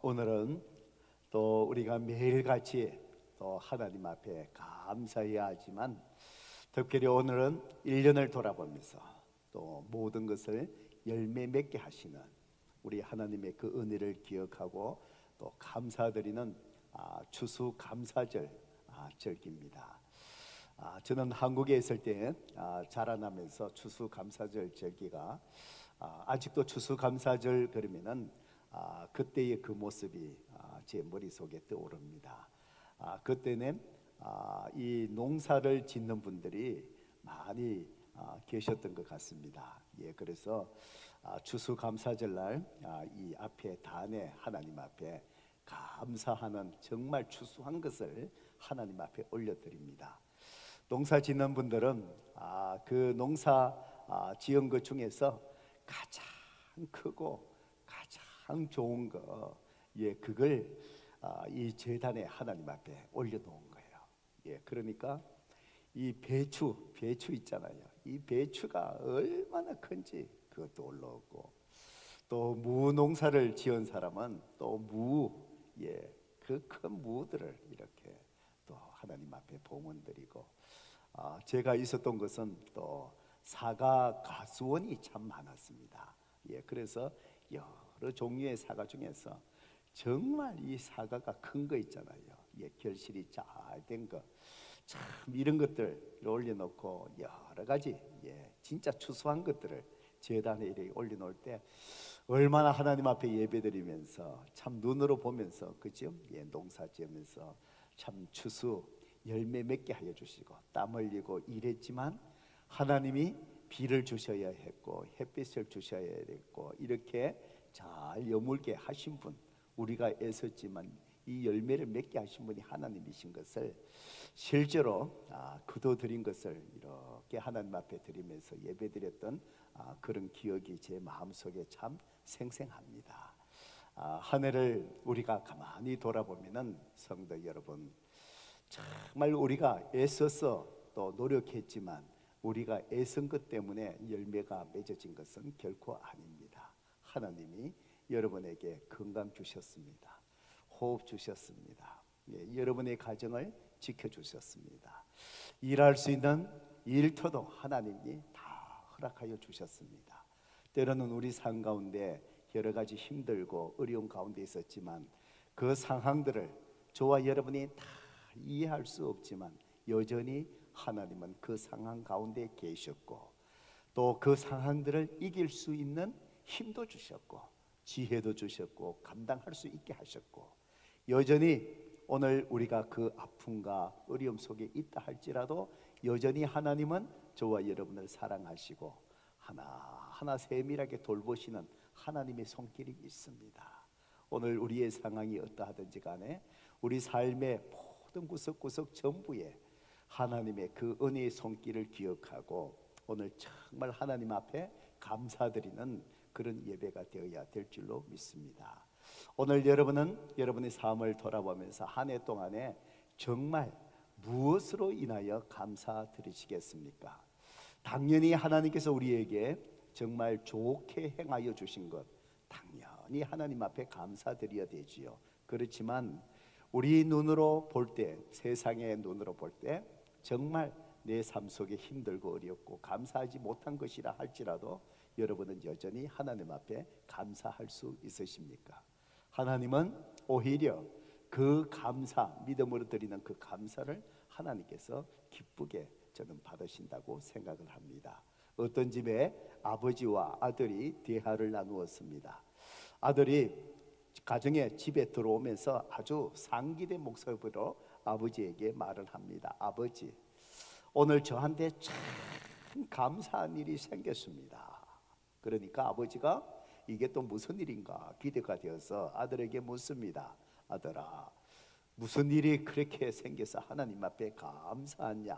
오늘은 또 우리가 매일같이 또 하나님 앞에 감사해야 하지만, 특별히 오늘은 1년을 돌아보면서 또 모든 것을 열매 맺게 하시는 우리 하나님의 그 은혜를 기억하고 또 감사드리는 추수감사절 절기입니다. 저는 한국에 있을 때 자라나면서 추수감사절 절기가 아직도 추수감사절 그러면은 그때의 그 모습이 제 머릿속에 떠오릅니다. 그때는 이 농사를 짓는 분들이 많이 계셨던 것 같습니다. 그래서 추수감사절날 이 앞에 단에 하나님 앞에 감사하는, 정말 추수한 것을 하나님 앞에 올려드립니다. 농사 짓는 분들은 그 농사 지은 것 중에서 가장 크고 가장 좋은 거, 그걸 이 제단에 하나님 앞에 올려놓은 거예요. 그러니까 이 배추 있잖아요. 이 배추가 얼마나 큰지 그것도 올라오고, 또 무농사를 지은 사람은 또 그 큰 무들을 이렇게 또 하나님 앞에 봉헌드리고, 제가 있었던 것은 또 사과 가수원이 참 많았습니다. 그래서 여러 종류의 사과 중에서 정말 이 사과가 큰 거 있잖아요. 결실이 잘 된 거, 참 이런 것들 올려놓고 여러 가지 진짜 추수한 것들을 제단에 이렇게 올려놓을 때 얼마나 하나님 앞에 예배드리면서 참 눈으로 보면서, 그죠? 농사 지으면서 참 추수 열매 맺게 하여 주시고 땀 흘리고 일했지만 하나님이 비를 주셔야 했고 햇빛을 주셔야 했고 이렇게 잘 여물게 하신 분, 우리가 애썼지만 이 열매를 맺게 하신 분이 하나님이신 것을 실제로 거둬들인 것을 이렇게 하나님 앞에 드리면서 예배드렸던 그런 기억이 제 마음속에 참 생생합니다. 한 해를 우리가 가만히 돌아보면은 성도 여러분, 정말 우리가 애써서 또 노력했지만 우리가 애쓴 것 때문에 열매가 맺어진 것은 결코 아닙니다. 하나님이 여러분에게 건강 주셨습니다. 호흡 주셨습니다. 여러분의 가정을 지켜주셨습니다. 일할 수 있는 일터도 하나님이 다 허락하여 주셨습니다. 때로는 우리 삶 가운데 여러 가지 힘들고 어려운 가운데 있었지만 그 상황들을 저와 여러분이 다 이해할 수 없지만 여전히 하나님은 그 상황 가운데 계셨고, 또 그 상황들을 이길 수 있는 힘도 주셨고 지혜도 주셨고 감당할 수 있게 하셨고, 여전히 오늘 우리가 그 아픔과 어려움 속에 있다 할지라도 여전히 하나님은 저와 여러분을 사랑하시고 하나하나 세밀하게 돌보시는 하나님의 손길이 있습니다. 오늘 우리의 상황이 어떠하든지 간에 우리 삶의 모든 구석구석 전부에 하나님의 그 은혜의 손길을 기억하고 오늘 정말 하나님 앞에 감사드리는 그런 예배가 되어야 될 줄로 믿습니다. 오늘 여러분은 여러분의 삶을 돌아보면서 한 해 동안에 정말 무엇으로 인하여 감사드리시겠습니까? 당연히 하나님께서 우리에게 정말 좋게 행하여 주신 것, 당연히 하나님 앞에 감사드려야 되지요. 그렇지만 우리 눈으로 볼 때, 세상의 눈으로 볼 때 정말 내 삶 속에 힘들고 어렵고 감사하지 못한 것이라 할지라도 여러분은 여전히 하나님 앞에 감사할 수 있으십니까? 하나님은 오히려 그 감사, 믿음으로 드리는 그 감사를 하나님께서 기쁘게 저는 받으신다고 생각을 합니다. 어떤 집에 아버지와 아들이 대화를 나누었습니다. 아들이 가정에 집에 들어오면서 아주 상기된 목소리로 아버지에게 말을 합니다. 아버지, 오늘 저한테 참 감사한 일이 생겼습니다. 그러니까 아버지가 이게 또 무슨 일인가 기대가 되어서 아들에게 묻습니다. 아들아, 무슨 일이 그렇게 생겨서 하나님 앞에 감사하냐?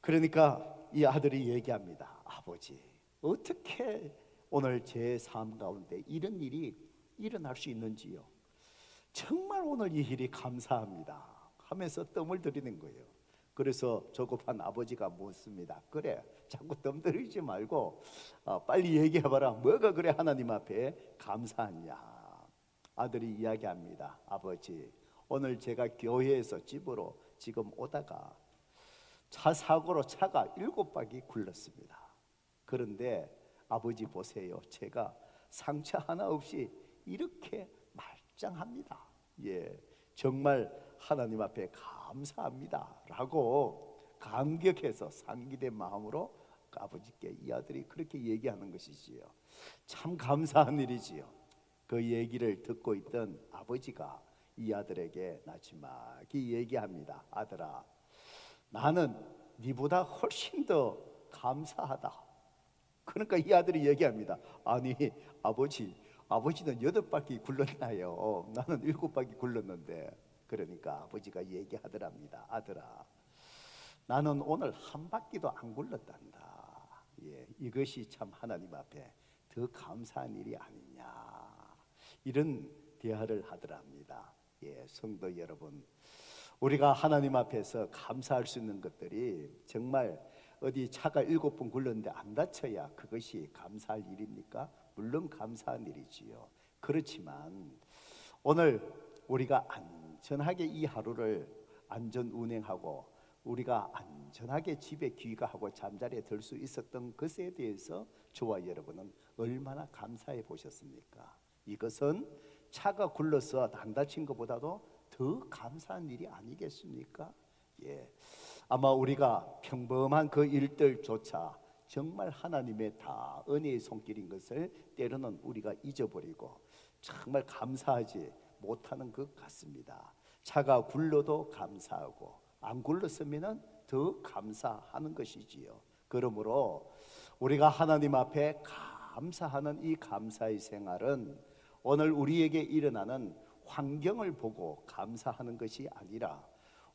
그러니까 이 아들이 얘기합니다. 아버지, 어떻게 오늘 제 삶 가운데 이런 일이 일어날 수 있는지요? 정말 오늘 이 일이 감사합니다 하면서 뜸을 들이는 거예요. 그래서 조급한 아버지가 묻습니다. 그래, 자꾸 뜸 들이지 말고 빨리 얘기해봐라. 뭐가 그래 하나님 앞에 감사하냐? 아들이 이야기합니다. 아버지, 오늘 제가 교회에서 집으로 지금 오다가 차 사고로 차가 7바퀴 굴렀습니다. 그런데 아버지 보세요, 제가 상처 하나 없이 이렇게 말짱합니다. 예, 정말 하나님 앞에 감사합니다 라고 감격해서 상기된 마음으로 아버지께 이 아들이 그렇게 얘기하는 것이지요. 참 감사한 일이지요. 그 얘기를 듣고 있던 아버지가 이 아들에게 나지막이 얘기합니다. 아들아, 나는 네보다 훨씬 더 감사하다. 그러니까 이 아들이 얘기합니다. 아니 아버지는 8바퀴 굴렀나요? 나는 7바퀴 굴렀는데. 그러니까 아버지가 얘기하더랍니다. 아들아, 나는 오늘 한 바퀴도 안 굴렀단다. 예, 이것이 참 하나님 앞에 더 감사한 일이 아니냐, 이런 대화를 하더랍니다. 예, 성도 여러분, 우리가 하나님 앞에서 감사할 수 있는 것들이 정말 어디 차가 7번 굴렀는데 안 다쳐야 그것이 감사할 일입니까? 물론 감사한 일이지요. 그렇지만 오늘 우리가 안전하게 이 하루를 안전 운행하고 우리가 안전하게 집에 귀가하고 잠자리에 들 수 있었던 것에 대해서 저와 여러분은 얼마나 감사해 보셨습니까? 이것은 차가 굴러서 안 다친 것보다도 더 감사한 일이 아니겠습니까? 예, 아마 우리가 평범한 그 일들조차 정말 하나님의 다 은혜의 손길인 것을 때로는 우리가 잊어버리고 정말 감사하지 못하는 것 같습니다. 차가 굴러도 감사하고 안 굴렀으면 더 감사하는 것이지요. 그러므로 우리가 하나님 앞에 감사하는 이 감사의 생활은 오늘 우리에게 일어나는 환경을 보고 감사하는 것이 아니라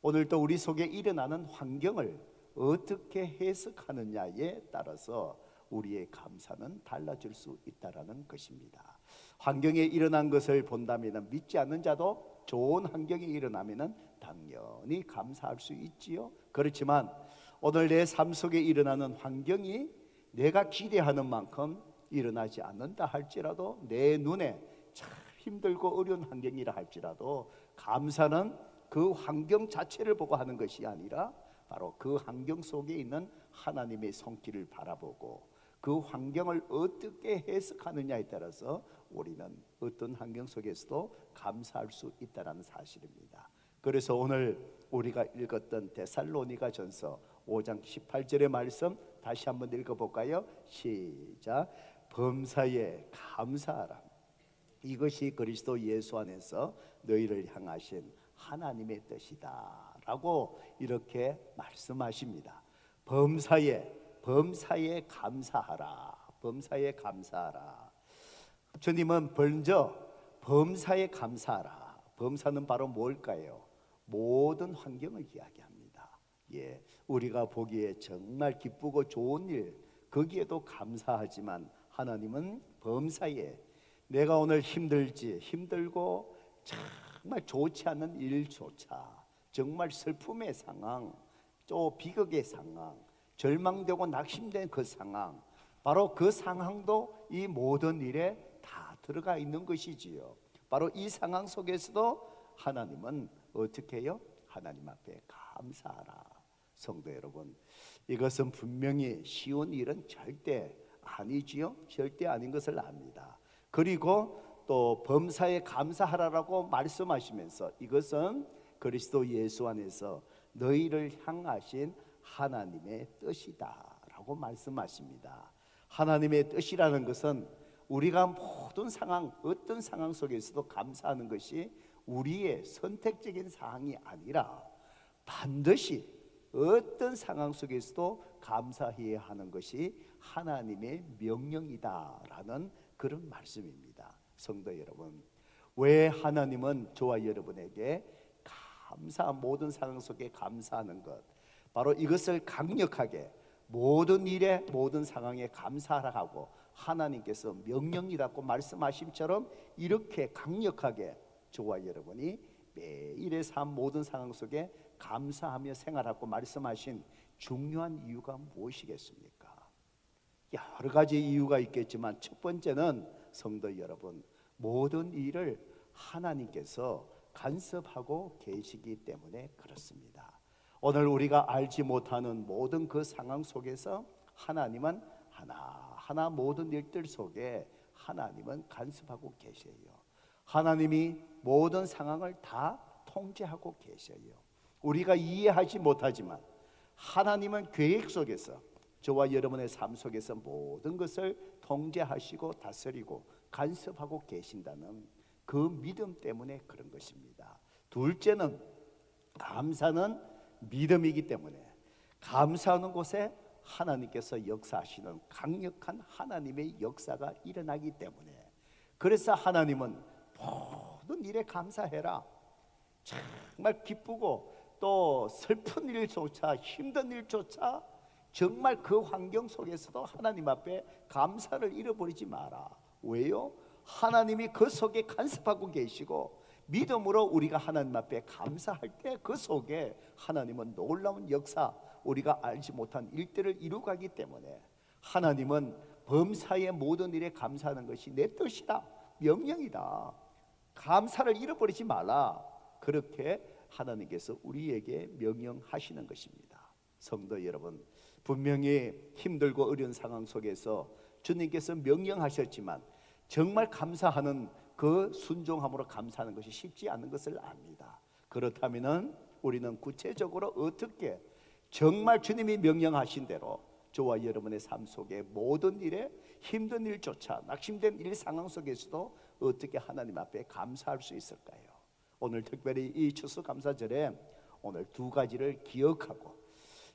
오늘도 우리 속에 일어나는 환경을 어떻게 해석하느냐에 따라서 우리의 감사는 달라질 수 있다라는 것입니다. 환경에 일어난 것을 본다면 믿지 않는 자도 좋은 환경이 일어나면 당연히 감사할 수 있지요. 그렇지만 오늘 내 삶 속에 일어나는 환경이 내가 기대하는 만큼 일어나지 않는다 할지라도, 내 눈에 참 힘들고 어려운 환경이라 할지라도 감사는 그 환경 자체를 보고 하는 것이 아니라 바로 그 환경 속에 있는 하나님의 손길을 바라보고 그 환경을 어떻게 해석하느냐에 따라서 우리는 어떤 환경 속에서도 감사할 수 있다는 사실입니다. 그래서 오늘 우리가 읽었던 데살로니가 전서 5장 18절의 말씀 다시 한번 읽어볼까요? 시작. 범사에 감사하라. 이것이 그리스도 예수 안에서 너희를 향하신 하나님의 뜻이다 라고 이렇게 말씀하십니다. 범사에 감사하라. 범사에 감사하라. 주님은 먼저 범사에 감사하라. 범사는 바로 뭘까요? 모든 환경을 이야기합니다. 예, 우리가 보기에 정말 기쁘고 좋은 일, 거기에도 감사하지만 하나님은 범사에 내가 오늘 힘들고 정말 좋지 않은 일조차, 정말 슬픔의 상황, 또 비극의 상황, 절망되고 낙심된 그 상황, 바로 그 상황도 이 모든 일에 다 들어가 있는 것이지요. 바로 이 상황 속에서도 하나님은 어떻게 해요? 하나님 앞에 감사하라. 성도 여러분, 이것은 분명히 쉬운 일은 절대 아니지요. 절대 아닌 것을 압니다. 그리고 또 범사에 감사하라라고 말씀하시면서 이것은 그리스도 예수 안에서 너희를 향하신 하나님의 뜻이다 라고 말씀하십니다. 하나님의 뜻이라는 것은 우리가 모든 상황, 어떤 상황 속에서도 감사하는 것이 우리의 선택적인 사항이 아니라 반드시 어떤 상황 속에서도 감사해야 하는 것이 하나님의 명령이다라는 그런 말씀입니다. 성도 여러분, 왜 하나님은 저와 여러분에게 모든 상황 속에 감사하는 것, 바로 이것을 강력하게 모든 일에 모든 상황에 감사하라 하고 하나님께서 명령이라고 말씀하심처럼 이렇게 강력하게 저와 여러분이 매일의 삶 모든 상황 속에 감사하며 생활하고 말씀하신 중요한 이유가 무엇이겠습니까? 여러 가지 이유가 있겠지만 첫 번째는 성도 여러분, 모든 일을 하나님께서 간섭하고 계시기 때문에 그렇습니다. 오늘 우리가 알지 못하는 모든 그 상황 속에서 하나님은 하나하나 모든 일들 속에 하나님은 간섭하고 계셔요. 하나님이 모든 상황을 다 통제하고 계셔요. 우리가 이해하지 못하지만 하나님은 계획 속에서 저와 여러분의 삶 속에서 모든 것을 통제하시고 다스리고 간섭하고 계신다는 그 믿음 때문에 그런 것입니다. 둘째는 감사는 믿음이기 때문에 감사하는 곳에 하나님께서 역사하시는 강력한 하나님의 역사가 일어나기 때문에, 그래서 하나님은 모든 일에 감사해라. 정말 기쁘고 또 슬픈 일조차 힘든 일조차 정말 그 환경 속에서도 하나님 앞에 감사를 잃어버리지 마라. 왜요? 하나님이 그 속에 간섭하고 계시고 믿음으로 우리가 하나님 앞에 감사할 때 그 속에 하나님은 놀라운 역사, 우리가 알지 못한 일들을 이루가기 때문에 하나님은 범사의 모든 일에 감사하는 것이 내 뜻이다, 명령이다. 감사를 잃어버리지 말라. 그렇게 하나님께서 우리에게 명령하시는 것입니다. 성도 여러분, 분명히 힘들고 어려운 상황 속에서 주님께서 명령하셨지만 정말 감사하는 그 순종함으로 감사하는 것이 쉽지 않은 것을 압니다. 그렇다면 우리는 구체적으로 어떻게 정말 주님이 명령하신 대로 저와 여러분의 삶 속에 모든 일에 힘든 일조차 낙심된 일 상황 속에서도 어떻게 하나님 앞에 감사할 수 있을까요? 오늘 특별히 이 추수감사절에 오늘 두 가지를 기억하고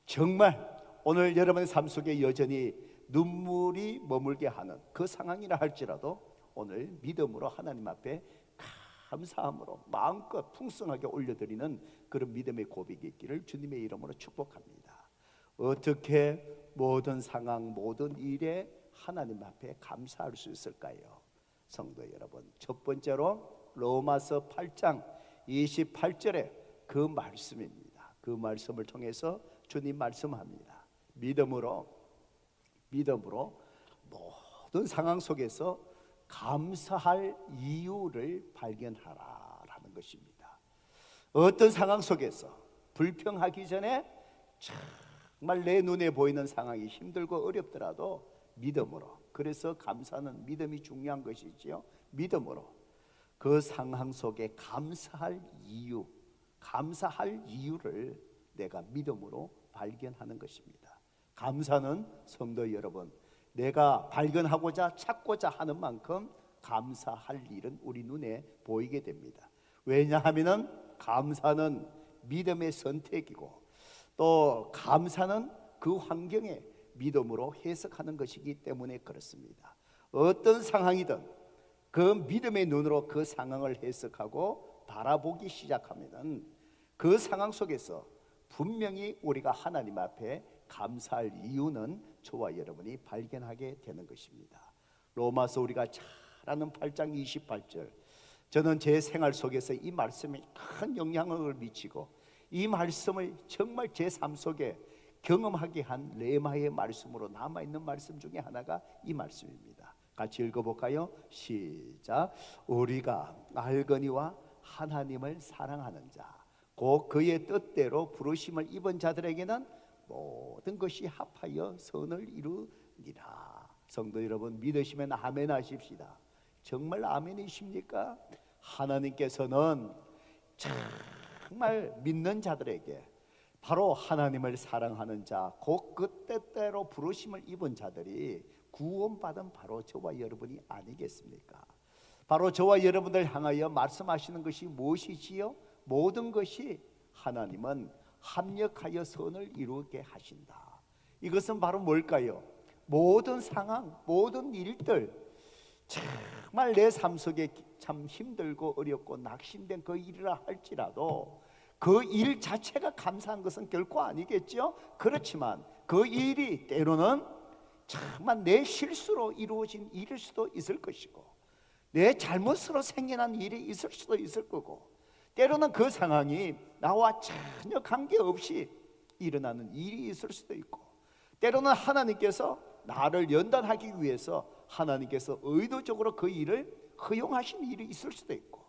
정말 오늘 여러분의 삶 속에 여전히 눈물이 머물게 하는 그 상황이라 할지라도 오늘 믿음으로 하나님 앞에 감사함으로 마음껏 풍성하게 올려드리는 그런 믿음의 고백이 있기를 주님의 이름으로 축복합니다. 어떻게 모든 상황 모든 일에 하나님 앞에 감사할 수 있을까요? 성도 여러분, 첫 번째로 로마서 8장 28절에 그 말씀입니다. 그 말씀을 통해서 주님 말씀합니다. 믿음으로 모든 상황 속에서 감사할 이유를 발견하라라는 것입니다. 어떤 상황 속에서 불평하기 전에 정말 내 눈에 보이는 상황이 힘들고 어렵더라도 믿음으로, 그래서 감사는 믿음이 중요한 것이지요. 믿음으로 그 상황 속에 감사할 이유를 내가 믿음으로 발견하는 것입니다. 감사는 성도 여러분, 내가 발견하고자 찾고자 하는 만큼 감사할 일은 우리 눈에 보이게 됩니다. 왜냐하면 감사는 믿음의 선택이고 또 감사는 그 환경에 믿음으로 해석하는 것이기 때문에 그렇습니다. 어떤 상황이든 그 믿음의 눈으로 그 상황을 해석하고 바라보기 시작하면 그 상황 속에서 분명히 우리가 하나님 앞에 감사할 이유는 저와 여러분이 발견하게 되는 것입니다. 로마서 우리가 잘 아는 8장 28절, 저는 제 생활 속에서 이 말씀이 큰 영향을 미치고 이 말씀을 정말 제 삶 속에 경험하게 한 레마의 말씀으로 남아있는 말씀 중에 하나가 이 말씀입니다. 같이 읽어볼까요? 시작. 우리가 알거니와 하나님을 사랑하는 자 곧 그의 뜻대로 부르심을 입은 자들에게는 모든 것이 합하여 선을 이루니라. 성도 여러분, 믿으시면 아멘 하십시다. 정말 아멘이십니까? 하나님께서는 정말 믿는 자들에게, 바로 하나님을 사랑하는 자 곧 그 뜻대로 부르심을 입은 자들이 구원받은 바로 저와 여러분이 아니겠습니까? 바로 저와 여러분들 향하여 말씀하시는 것이 무엇이지요? 모든 것이 하나님은 합력하여 선을 이루게 하신다. 이것은 바로 뭘까요? 모든 상황, 모든 일들, 정말 내 삶 속에 참 힘들고 어렵고 낙심된 그 일이라 할지라도 그 일 자체가 감사한 것은 결코 아니겠죠. 그렇지만 그 일이 때로는 정말 내 실수로 이루어진 일일 수도 있을 것이고 내 잘못으로 생겨난 일이 있을 수도 있을 거고, 때로는 그 상황이 나와 전혀 관계없이 일어나는 일이 있을 수도 있고, 때로는 하나님께서 나를 연단하기 위해서 하나님께서 의도적으로 그 일을 허용하신 일이 있을 수도 있고,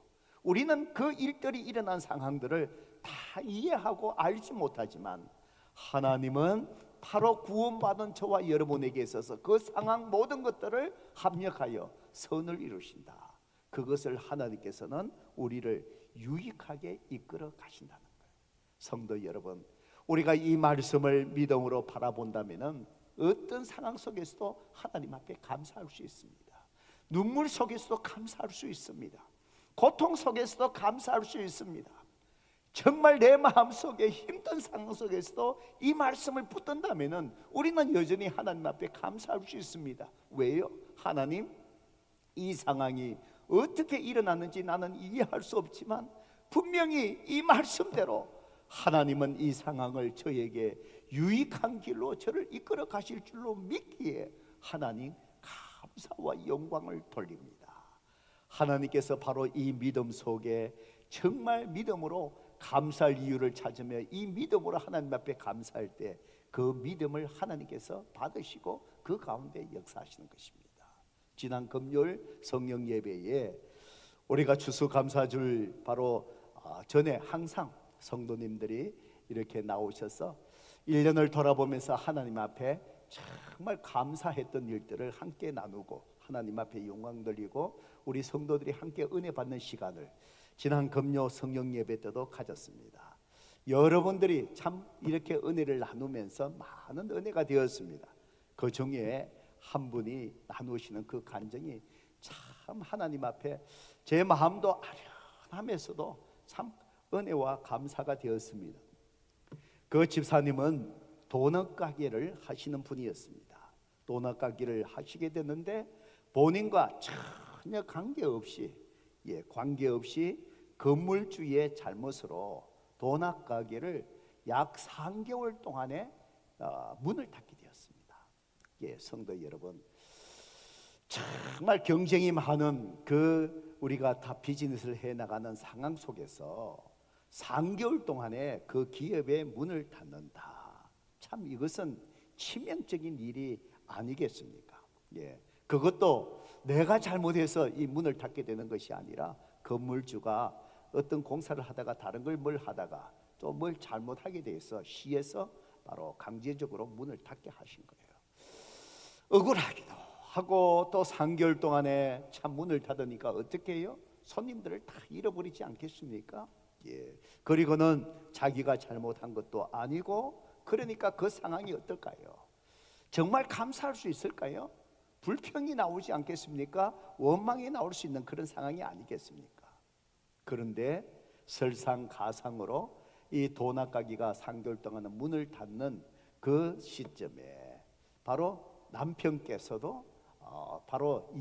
우리는 그 일들이 일어난 상황들을 다 이해하고 알지 못하지만 하나님은 바로 구원받은 저와 여러분에게 있어서 그 상황 모든 것들을 합력하여 선을 이루신다. 그것을 하나님께서는 우리를 유익하게 이끌어 가신다는 거예요. 성도 여러분, 우리가 이 말씀을 믿음으로 바라본다면 어떤 상황 속에서도 하나님 앞에 감사할 수 있습니다. 눈물 속에서도 감사할 수 있습니다. 고통 속에서도 감사할 수 있습니다. 정말 내 마음속에 힘든 상황 속에서도 이 말씀을 붙든다면 우리는 여전히 하나님 앞에 감사할 수 있습니다. 왜요? 하나님, 이 상황이 어떻게 일어났는지 나는 이해할 수 없지만 분명히 이 말씀대로 하나님은 이 상황을 저에게 유익한 길로 저를 이끌어 가실 줄로 믿기에 하나님 감사와 영광을 돌립니다. 하나님께서 바로 이 믿음 속에 정말 믿음으로 감사할 이유를 찾으며 이 믿음으로 하나님 앞에 감사할 때 그 믿음을 하나님께서 받으시고 그 가운데 역사하시는 것입니다. 지난 금요일 성령 예배에 우리가 추수감사줄 바로 전에 항상 성도님들이 이렇게 나오셔서 1년을 돌아보면서 하나님 앞에 정말 감사했던 일들을 함께 나누고 하나님 앞에 영광 돌리고 우리 성도들이 함께 은혜 받는 시간을 지난 금요 성령 예배 때도 가졌습니다. 여러분들이 참 이렇게 은혜를 나누면서 많은 은혜가 되었습니다. 그 중에 한 분이 나누시는 그 간증이 참 하나님 앞에 제 마음도 아련하면서도 참 은혜와 감사가 되었습니다. 그 집사님은 도넛 가게를 하시는 분이었습니다. 도넛 가게를 하시게 됐는데 본인과 전혀 관계없이 건물주의 잘못으로 도넛 가게를 약 3개월 동안에 문을 닫게 되었습니다. 성도 여러분, 정말 경쟁이 많은 그 우리가 다 비즈니스를 해나가는 상황 속에서 3개월 동안에 그 기업의 문을 닫는다. 참 이것은 치명적인 일이 아니겠습니까? 그것도 내가 잘못해서 이 문을 닫게 되는 것이 아니라 건물주가 어떤 공사를 하다가 다른 걸 뭘 하다가 또 뭘 잘못하게 돼서 시에서 바로 강제적으로 문을 닫게 하신 거예요. 억울하기도 하고 또 3개월 동안에 참 문을 닫으니까 어떻게 해요? 손님들을 다 잃어버리지 않겠습니까? 그리고는 자기가 잘못한 것도 아니고 그러니까 그 상황이 어떨까요? 정말 감사할 수 있을까요? 불평이 나오지 않겠습니까? 원망이 나올 수 있는 그런 상황이 아니겠습니까? 그런데 설상가상으로 이 도넛 가게가 3개월 동안 문을 닫는 그 시점에 바로 남편께서도 바로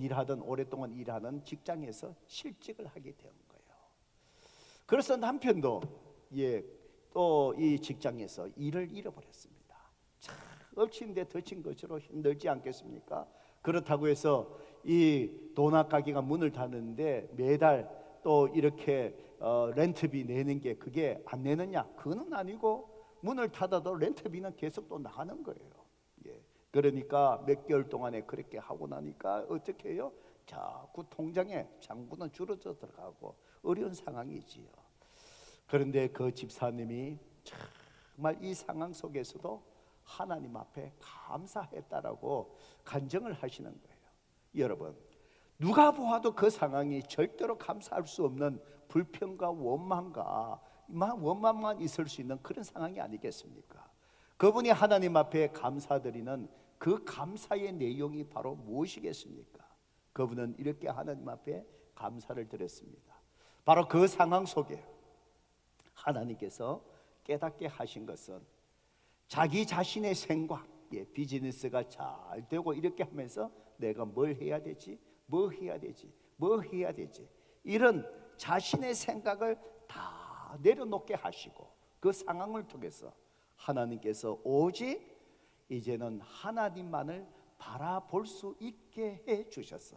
오랫동안 일하는 직장에서 실직을 하게 된 거예요. 그래서 남편도 또 이 직장에서 일을 잃어버렸습니다. 참 엎친 데 덮친 것으로 힘들지 않겠습니까? 그렇다고 해서 이 도넛 가게가 문을 닫는데 매달 또 이렇게 렌트비 내는 게 그게 안 내느냐? 그건 아니고 문을 닫아도 렌트비는 계속 또 나가는 거예요. 그러니까 몇 개월 동안에 그렇게 하고 나니까 어떻게 해요? 자꾸 통장에 잔고는 줄어져 들어가고 어려운 상황이지요. 그런데 그 집사님이 정말 이 상황 속에서도 하나님 앞에 감사했다라고 간증을 하시는 거예요. 여러분, 누가 보아도 그 상황이 절대로 감사할 수 없는 불평과 원망만 있을 수 있는 그런 상황이 아니겠습니까? 그분이 하나님 앞에 감사드리는 그 감사의 내용이 바로 무엇이겠습니까? 그분은 이렇게 하나님 앞에 감사를 드렸습니다. 바로 그 상황 속에 하나님께서 깨닫게 하신 것은 자기 자신의 생각, 비즈니스가 잘 되고 이렇게 하면서 내가 뭘 해야 되지? 이런 자신의 생각을 다 내려놓게 하시고 그 상황을 통해서 하나님께서 오직 이제는 하나님만을 바라볼 수 있게 해 주셔서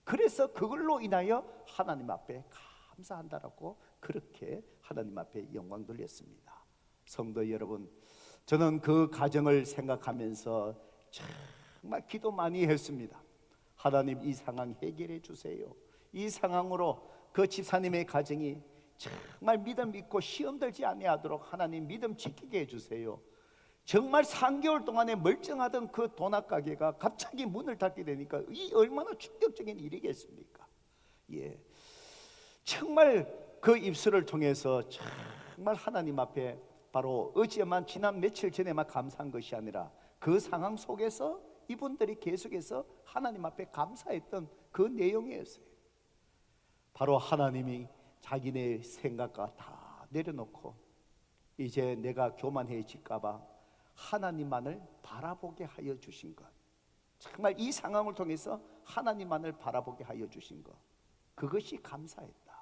그래서 그걸로 인하여 하나님 앞에 감사한다라고 그렇게 하나님 앞에 영광 돌렸습니다. 성도 여러분, 저는 그 가정을 생각하면서 정말 기도 많이 했습니다. 하나님, 이 상황 해결해 주세요. 이 상황으로 그 집사님의 가정이 정말 믿음 있고 시험 들지 아니하도록 하나님 믿음 지키게 해주세요. 정말 3개월 동안에 멀쩡하던 그 도넛 가게가 갑자기 문을 닫게 되니까 이 얼마나 충격적인 일이겠습니까? 예, 정말 그 입술을 통해서 정말 하나님 앞에 바로 어제만 지난 며칠 전에만 감사한 것이 아니라 그 상황 속에서 이분들이 계속해서 하나님 앞에 감사했던 그 내용이었어요. 바로 하나님이 자기네 생각과 다 내려놓고 이제 내가 교만해질까 봐 하나님만을 바라보게 하여 주신 것, 정말 이 상황을 통해서 하나님만을 바라보게 하여 주신 것, 그것이 감사했다.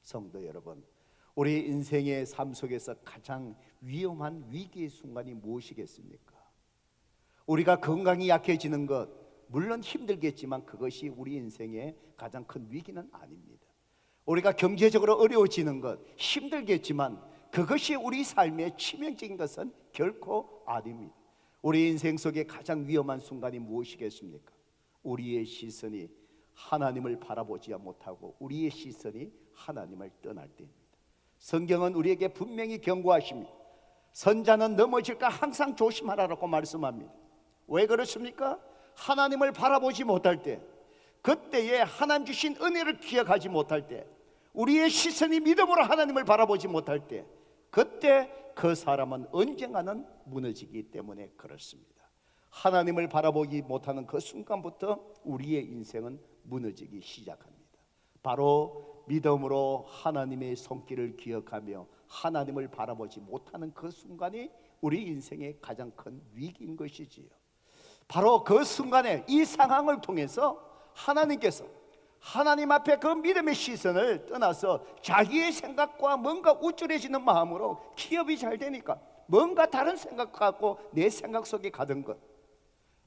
성도 여러분, 우리 인생의 삶 속에서 가장 위험한 위기의 순간이 무엇이겠습니까? 우리가 건강이 약해지는 것, 물론 힘들겠지만 그것이 우리 인생의 가장 큰 위기는 아닙니다. 우리가 경제적으로 어려워지는 것, 힘들겠지만 그것이 우리 삶의 치명적인 것은 결코 아닙니다. 우리 인생 속에 가장 위험한 순간이 무엇이겠습니까? 우리의 시선이 하나님을 바라보지 못하고 우리의 시선이 하나님을 떠날 때입니다. 성경은 우리에게 분명히 경고하십니다. 선자는 넘어질까 항상 조심하라고 말씀합니다. 왜 그렇습니까? 하나님을 바라보지 못할 때, 그때에 하나님 주신 은혜를 기억하지 못할 때, 우리의 시선이 믿음으로 하나님을 바라보지 못할 때, 그때 그 사람은 언젠가는 무너지기 때문에 그렇습니다. 하나님을 바라보지 못하는 그 순간부터 우리의 인생은 무너지기 시작합니다. 바로 믿음으로 하나님의 손길을 기억하며 하나님을 바라보지 못하는 그 순간이 우리 인생의 가장 큰 위기인 것이지요. 바로 그 순간에 이 상황을 통해서 하나님께서 하나님 앞에 그 믿음의 시선을 떠나서 자기의 생각과 뭔가 우쭐해지는 마음으로 기업이 잘 되니까 뭔가 다른 생각 갖고 내 생각 속에 가던 것,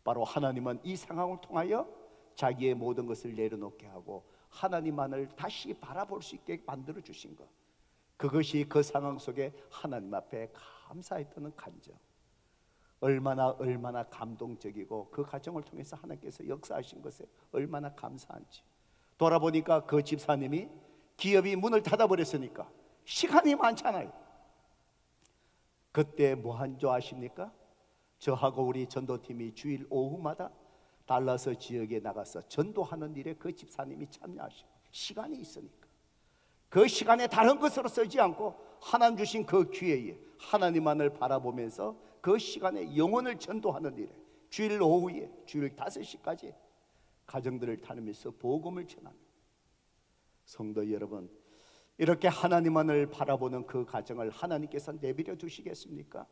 바로 하나님은 이 상황을 통하여 자기의 모든 것을 내려놓게 하고 하나님만을 다시 바라볼 수 있게 만들어 주신 것, 그것이 그 상황 속에 하나님 앞에 감사했던 간정, 얼마나 감동적이고 그 과정을 통해서 하나님께서 역사하신 것에 얼마나 감사한지. 돌아보니까 그 집사님이 기업이 문을 닫아버렸으니까 시간이 많잖아요. 그때 뭐 한 줄 아십니까? 저하고 우리 전도팀이 주일 오후마다 달라스 지역에 나가서 전도하는 일에 그 집사님이 참여하시고, 시간이 있으니까 그 시간에 다른 것으로 쓰지 않고 하나님 주신 그 기회에 하나님만을 바라보면서 그 시간에 영혼을 전도하는 일에 주일 오후에 주일 5시까지 가정들을 다니면서 복음을 전합니다. 성도 여러분, 이렇게 하나님만을 바라보는 그 가정을 하나님께서 내버려 두시겠습니까?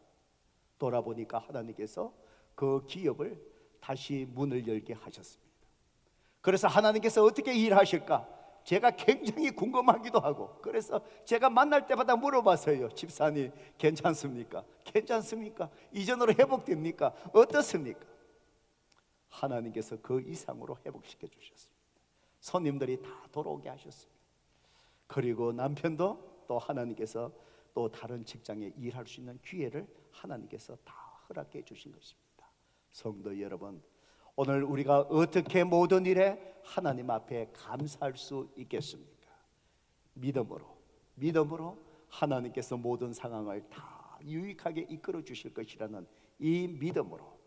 돌아보니까 하나님께서 그 기업을 다시 문을 열게 하셨습니다. 그래서 하나님께서 어떻게 일하실까? 제가 굉장히 궁금하기도 하고, 그래서 제가 만날 때마다 물어봤어요. 집사님 괜찮습니까? 괜찮습니까? 이전으로 회복됩니까? 어떻습니까? 하나님께서 그 이상으로 회복시켜 주셨습니다. 손님들이 다 돌아오게 하셨습니다. 그리고 남편도 또 하나님께서 또 다른 직장에 일할 수 있는 기회를 하나님께서 다 허락해 주신 것입니다. 성도 여러분, 오늘 우리가 어떻게 모든 일에 하나님 앞에 감사할 수 있겠습니까? 믿음으로 하나님께서 모든 상황을 다 유익하게 이끌어 주실 것이라는 이 믿음으로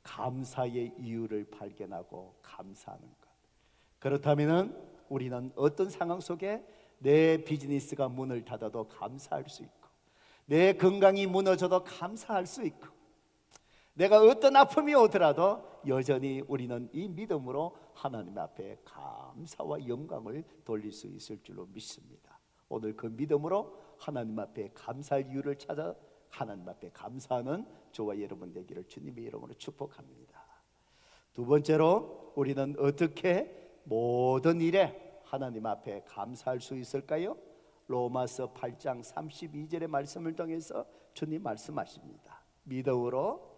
감사의 이유를 발견하고 감사하는 것. 그렇다면 우리는 어떤 상황 속에 내 비즈니스가 문을 닫아도 감사할 수 있고, 내 건강이 무너져도 감사할 수 있고, 내가 어떤 아픔이 오더라도 여전히 우리는 이 믿음으로 하나님 앞에 감사와 영광을 돌릴 수 있을 줄로 믿습니다. 오늘 그 믿음으로 하나님 앞에 감사할 이유를 찾아 하나님 앞에 감사하는 저와 여러분 되기를 주님의 이름으로 축복합니다. 두 번째로 우리는 어떻게 모든 일에 하나님 앞에 감사할 수 있을까요? 로마서 8장 32절의 말씀을 통해서 주님 말씀하십니다. 믿음으로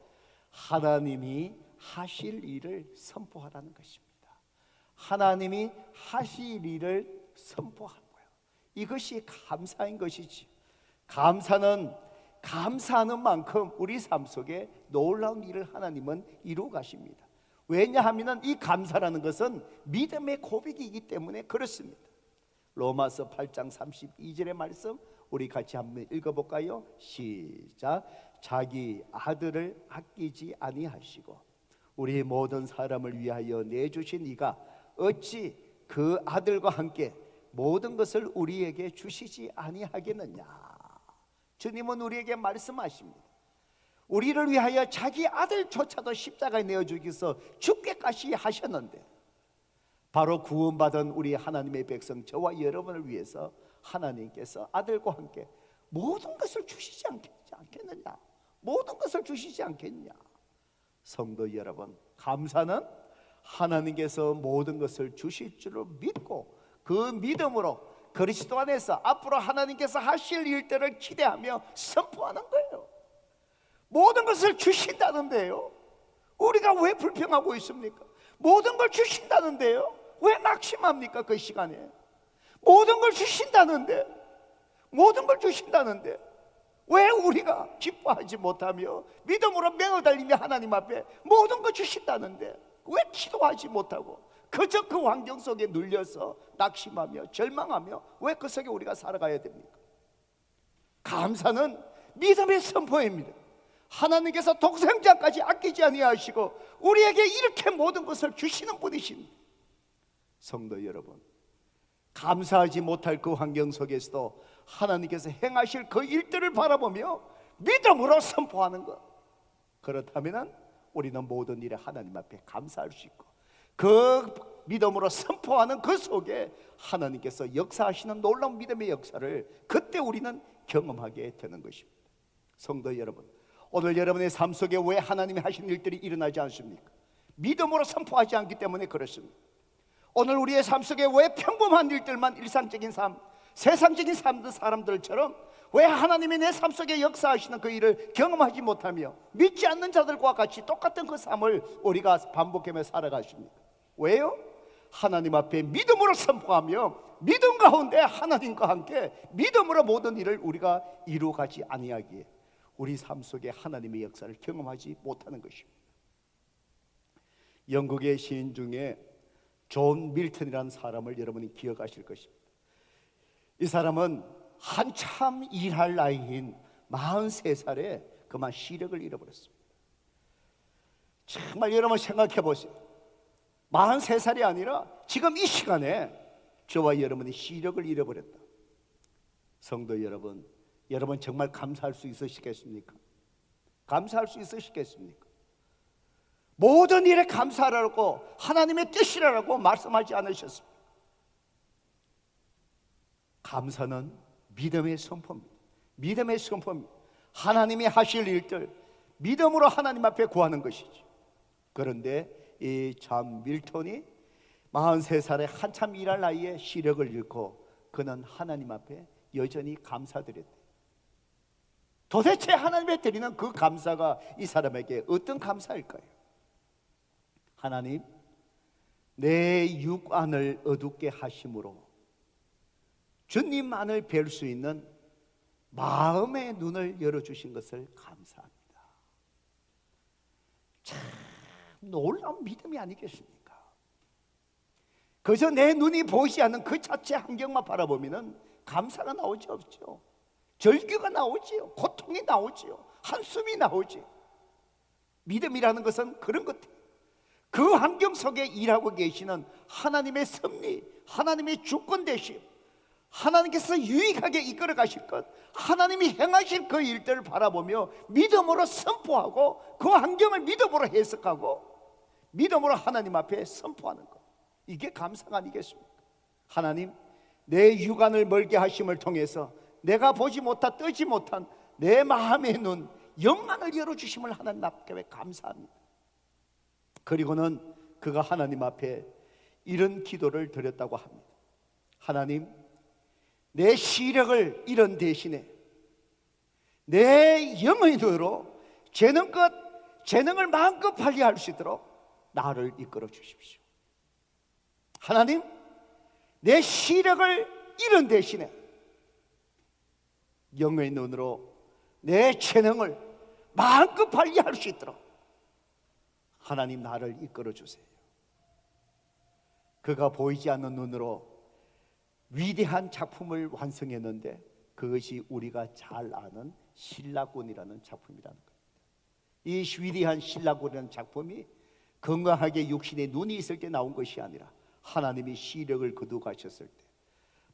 하나님이 하실 일을 선포하라는 것입니다. 하나님이 하실 일을 선포하는 거예요. 이것이 감사인 것이지. 감사하는 만큼 우리 삶 속에 놀라운 일을 하나님은 이루어 가십니다. 왜냐하면 이 감사라는 것은 믿음의 고백이기 때문에 그렇습니다. 로마서 8장 32절의 말씀 우리 같이 한번 읽어볼까요? 시작. 자기 아들을 아끼지 아니하시고 우리 모든 사람을 위하여 내주신 이가 어찌 그 아들과 함께 모든 것을 우리에게 주시지 아니하겠느냐. 주님은 우리에게 말씀하십니다. 우리를 위하여 자기 아들조차도 십자가에 내어주기 위해서 죽게까지 하셨는데, 바로 구원받은 우리 하나님의 백성 저와 여러분을 위해서 하나님께서 아들과 함께 모든 것을 주시지 않겠느냐. 모든 것을 주시지 않겠냐. 성도 여러분, 감사는 하나님께서 모든 것을 주실 줄을 믿고 그 믿음으로 그리스도 안에서 앞으로 하나님께서 하실 일들을 기대하며 선포하는 거예요. 모든 것을 주신다는데요, 우리가 왜 불평하고 있습니까? 모든 걸 주신다는데요, 왜 낙심합니까? 그 시간에 모든 걸 주신다는데, 모든 걸 주신다는데 왜 우리가 기뻐하지 못하며 믿음으로 맹을 달리며 하나님 앞에 모든 걸 주신다는데 왜 기도하지 못하고 그저 그 환경 속에 눌려서 낙심하며 절망하며 왜 그 속에 우리가 살아가야 됩니까? 감사는 믿음의 선포입니다. 하나님께서 독생자까지 아끼지 아니하시고 우리에게 이렇게 모든 것을 주시는 분이십니다. 성도 여러분, 감사하지 못할 그 환경 속에서도 하나님께서 행하실 그 일들을 바라보며 믿음으로 선포하는 것, 그렇다면 우리는 모든 일에 하나님 앞에 감사할 수 있고 그 믿음으로 선포하는 그 속에 하나님께서 역사하시는 놀라운 믿음의 역사를 그때 우리는 경험하게 되는 것입니다. 성도 여러분, 오늘 여러분의 삶 속에 왜 하나님이 하신 일들이 일어나지 않습니까? 믿음으로 선포하지 않기 때문에 그렇습니다. 오늘 우리의 삶 속에 왜 평범한 일들만, 일상적인 삶, 세상적인 사람들처럼 왜 하나님이 내 삶 속에 역사하시는 그 일을 경험하지 못하며 믿지 않는 자들과 같이 똑같은 그 삶을 우리가 반복하며 살아가십니까? 왜요? 하나님 앞에 믿음으로 선포하며 믿음 가운데 하나님과 함께 믿음으로 모든 일을 우리가 이루어가지 아니하기에 우리 삶 속에 하나님의 역사를 경험하지 못하는 것입니다. 영국의 시인 중에 존 밀턴이라는 사람을 여러분이 기억하실 것입니다. 이 사람은 한참 일할 나이인 43살에 그만 시력을 잃어버렸습니다. 정말 여러분 생각해 보세요. 43살이 아니라 지금 이 시간에 저와 여러분이 시력을 잃어버렸다. 성도 여러분, 여러분 정말 감사할 수 있으시겠습니까? 감사할 수 있으시겠습니까? 모든 일에 감사하라고 하나님의 뜻이라고 말씀하지 않으셨습니까? 감사는 믿음의 선포입니다. 믿음의 선포입니다. 하나님이 하실 일들 믿음으로 하나님 앞에 구하는 것이죠. 그런데 이 존 밀턴이 43살에 한참 일할 나이에 시력을 잃고 그는 하나님 앞에 여전히 감사드렸대요. 도대체 하나님께 드리는 그 감사가 이 사람에게 어떤 감사일까요? 하나님, 내 육안을 어둡게 하심으로 주님만을 뵐 수 있는 마음의 눈을 열어주신 것을 감사합니다. 참 놀라운 믿음이 아니겠습니까? 그저 내 눈이 보이지 않는 그 자체 환경만 바라보면 감사가 나오지 없죠. 절규가 나오지요. 고통이 나오지요. 한숨이 나오지요. 믿음이라는 것은 그런 것 같아요. 그 환경 속에 일하고 계시는 하나님의 섭리, 하나님의 주권 되심, 하나님께서 유익하게 이끌어 가실 것, 하나님이 행하실 그 일들을 바라보며 믿음으로 선포하고 그 환경을 믿음으로 해석하고 믿음으로 하나님 앞에 선포하는 것, 이게 감사가 아니겠습니까? 하나님, 내 육안을 멀게 하심을 통해서 내가 보지 못한, 뜨지 못한 내 마음의 눈, 영안을 열어주심을 하나님 앞에 감사합니다. 그리고는 그가 하나님 앞에 이런 기도를 드렸다고 합니다. 하나님, 내 시력을 잃은 대신에 내 영의 눈으로 재능을 마음껏 발휘할 수 있도록 나를 이끌어 주십시오. 하나님, 내 시력을 잃은 대신에 영의 눈으로 내 재능을 마음껏 발휘할 수 있도록 하나님 나를 이끌어 주세요. 그가 보이지 않는 눈으로 위대한 작품을 완성했는데 그것이 우리가 잘 아는 신라곤이라는 작품이라는 겁니다. 이 위대한 신라곤이라는 작품이 건강하게 육신에 눈이 있을 때 나온 것이 아니라 하나님이 시력을 거두어 가셨을 때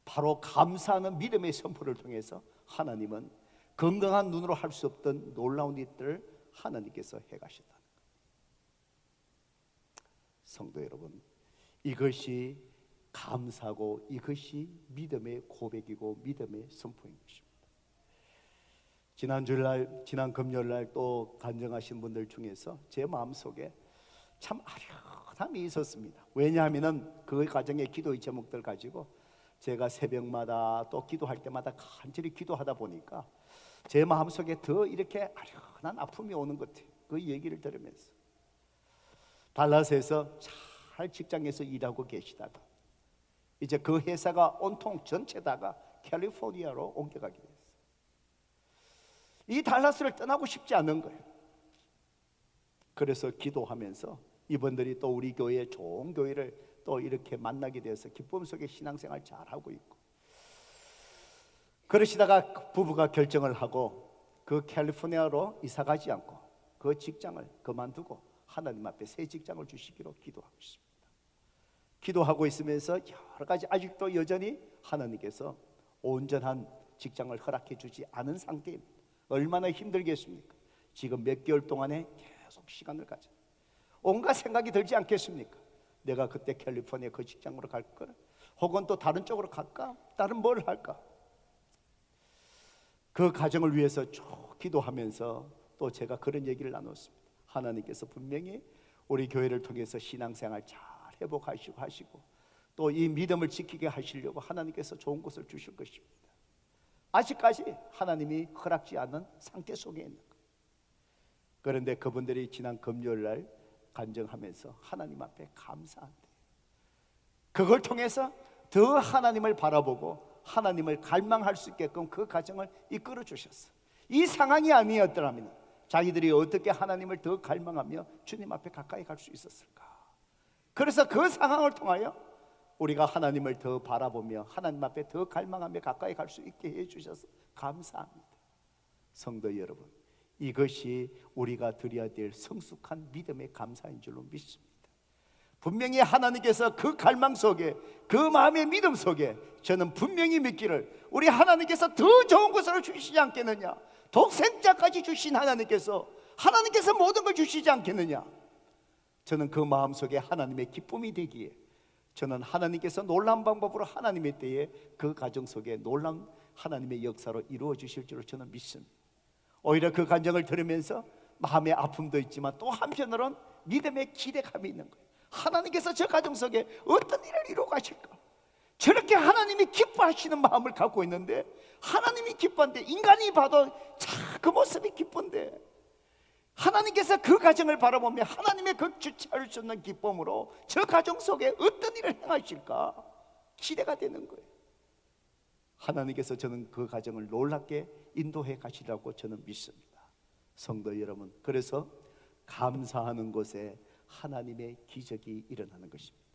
바로 감사하는 믿음의 선포를 통해서 하나님은 건강한 눈으로 할 수 없던 놀라운 일들을 하나님께서 해가셨다는 것. 성도 여러분, 이것이 감사고 이것이 믿음의 고백이고 믿음의 선포인 것입니다. 지난 주일날, 지난 금요일날 또 간증하신 분들 중에서 제 마음속에 참 아련함이 있었습니다. 왜냐하면 그 가정의 기도의 제목들 가지고 제가 새벽마다 또 기도할 때마다 간절히 기도하다 보니까 제 마음속에 더 이렇게 아련한 아픔이 오는 것 같아요. 그 얘기를 들으면서 달라스에서 잘 직장에서 일하고 계시다가 이제 그 회사가 온통 전체다가 캘리포니아로 옮겨가게 됐어요. 이 달라스를 떠나고 싶지 않은 거예요. 그래서 기도하면서 이분들이 또 우리 교회 좋은 교회를 또 이렇게 만나게 돼서 기쁨 속에 신앙생활 잘하고 있고, 그러시다가 부부가 결정을 하고 그 캘리포니아로 이사 가지 않고 그 직장을 그만두고 하나님 앞에 새 직장을 주시기로 기도하고 있습니다. 기도하고 있으면서 여러 가지 아직도 여전히 하나님께서 온전한 직장을 허락해 주지 않은 상태입니다. 얼마나 힘들겠습니까? 지금 몇 개월 동안에 계속 시간을 가져 온갖 생각이 들지 않겠습니까? 내가 그때 캘리포니아 그 직장으로 갈까? 혹은 또 다른 쪽으로 갈까? 다른 뭘 할까? 그 가정을 위해서 쭉 기도하면서 또 제가 그런 얘기를 나눴습니다. 하나님께서 분명히 우리 교회를 통해서 신앙생활 잘 회복하시고 하시고 또 이 믿음을 지키게 하시려고 하나님께서 좋은 것을 주실 것입니다. 아직까지 하나님이 허락지 않은 상태 속에 있는 거예요. 그런데 그분들이 지난 금요일날 간증하면서 하나님 앞에 감사한대요. 그걸 통해서 더 하나님을 바라보고 하나님을 갈망할 수 있게끔 그 가정을 이끌어 주셨어요. 이 상황이 아니었더라면 자기들이 어떻게 하나님을 더 갈망하며 주님 앞에 가까이 갈 수 있었을까? 그래서 그 상황을 통하여 우리가 하나님을 더 바라보며 하나님 앞에 더 갈망하며 가까이 갈 수 있게 해주셔서 감사합니다. 성도 여러분, 이것이 우리가 드려야 될 성숙한 믿음의 감사인 줄로 믿습니다. 분명히 하나님께서 그 갈망 속에 그 마음의 믿음 속에 저는 분명히 믿기를 우리 하나님께서 더 좋은 것을 주시지 않겠느냐, 독생자까지 주신 하나님께서 모든 걸 주시지 않겠느냐, 저는 그 마음속에 하나님의 기쁨이 되기에 저는 하나님께서 놀라운 방법으로 하나님의 때에 그 가정 속에 놀라운 하나님의 역사로 이루어 주실 줄을 저는 믿습니다. 오히려 그 간증을 들으면서 마음의 아픔도 있지만 또 한편으로는 믿음의 기대감이 있는 거예요. 하나님께서 저 가정 속에 어떤 일을 이루어 가실까? 저렇게 하나님이 기뻐하시는 마음을 갖고 있는데 하나님이 기뻐한데 인간이 봐도 참 그 모습이 기쁜데 하나님께서 그 가정을 바라보며 하나님의 그 주체할 수 없는 기쁨으로 저 가정 속에 어떤 일을 행하실까 기대가 되는 거예요. 하나님께서 저는 그 가정을 놀랍게 인도해 가시라고 저는 믿습니다. 성도 여러분, 그래서 감사하는 곳에 하나님의 기적이 일어나는 것입니다.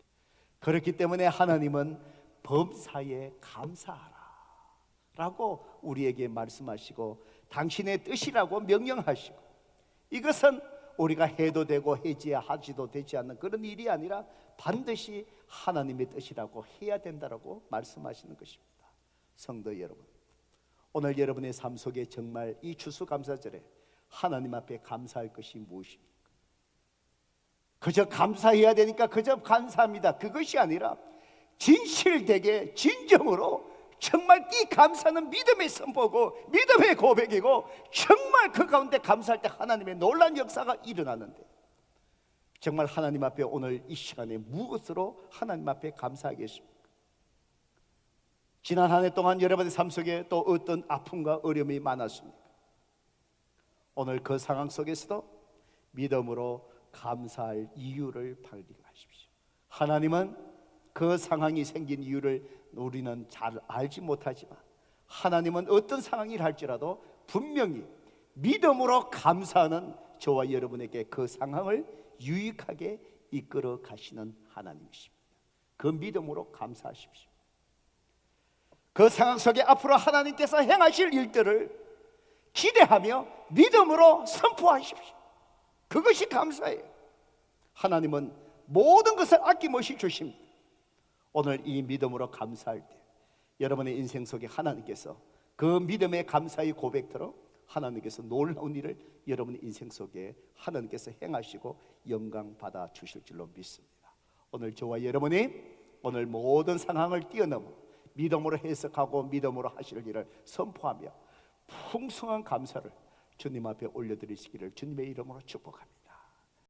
그렇기 때문에 하나님은 범사에 감사하라 라고 우리에게 말씀하시고 당신의 뜻이라고 명령하시고, 이것은 우리가 해도 되고 하지도 되지 않는 그런 일이 아니라 반드시 하나님의 뜻이라고 해야 된다라고 말씀하시는 것입니다. 성도 여러분, 오늘 여러분의 삶 속에 정말 이 추수감사절에 하나님 앞에 감사할 것이 무엇입니까? 그저 감사해야 되니까 그저 감사합니다, 그것이 아니라 진실되게 진정으로 정말 이 감사는 믿음의 선포고 믿음의 고백이고 정말 그 가운데 감사할 때 하나님의 놀라운 역사가 일어나는데 정말 하나님 앞에 오늘 이 시간에 무엇으로 하나님 앞에 감사하겠습니까? 지난 한 해 동안 여러분의 삶 속에 또 어떤 아픔과 어려움이 많았습니까? 오늘 그 상황 속에서도 믿음으로 감사할 이유를 발견하십시오. 하나님은 그 상황이 생긴 이유를 우리는 잘 알지 못하지만 하나님은 어떤 상황이 할지라도 분명히 믿음으로 감사하는 저와 여러분에게 그 상황을 유익하게 이끌어 가시는 하나님이십니다. 그 믿음으로 감사하십시오. 그 상황 속에 앞으로 하나님께서 행하실 일들을 기대하며 믿음으로 선포하십시오. 그것이 감사예요. 하나님은 모든 것을 아낌없이 주십니다. 오늘 이 믿음으로 감사할 때 여러분의 인생 속에 하나님께서 그 믿음의 감사의 고백처럼 하나님께서 놀라운 일을 여러분의 인생 속에 하나님께서 행하시고 영광 받아 주실 줄로 믿습니다. 오늘 저와 여러분이 오늘 모든 상황을 뛰어넘어 믿음으로 해석하고 믿음으로 하실 일을 선포하며 풍성한 감사를 주님 앞에 올려드리시기를 주님의 이름으로 축복합니다.